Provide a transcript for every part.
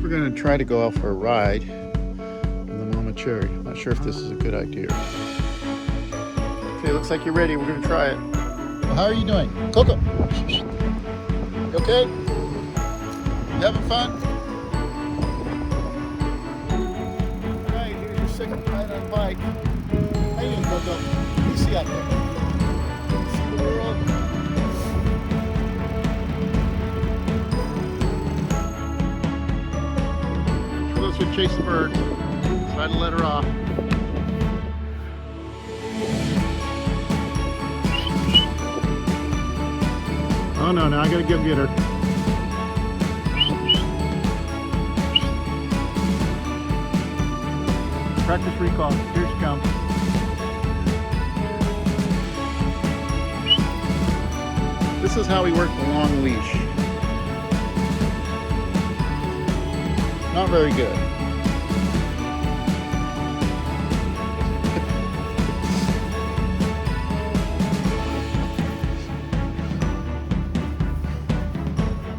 We're going to try to go out for a ride in the Mama Cherry. I'm not sure if this is a good idea. Okay, looks like you're ready. We're going to try it. Well, how are you doing? Koko? You okay? You having fun? All right, here's your second ride on a bike. How you doing, Koko? What do you see out there? See the world? Would chase the bird. Try to let her off. Oh no, now I gotta get her. Practice recall. Here she comes. This is how we work the long leash. Not very good.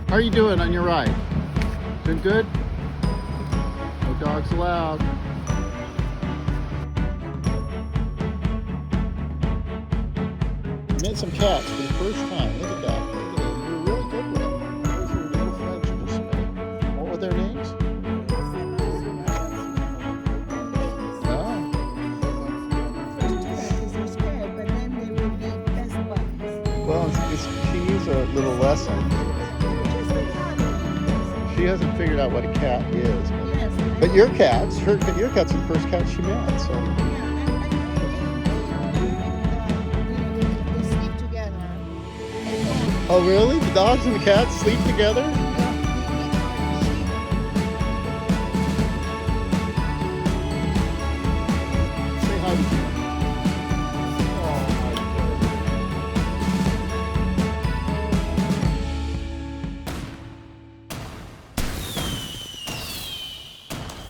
How are you doing on your ride? Been good? No dogs allowed. Met some cats for the first time. Look at that. Look at that. You're really good with them. Those are little friends you just met. What were their names? Well, she needs a little lesson. She hasn't figured out what a cat is. But your cat's the first cat she met. So. They sleep together. Oh, really? The dogs and the cats sleep together?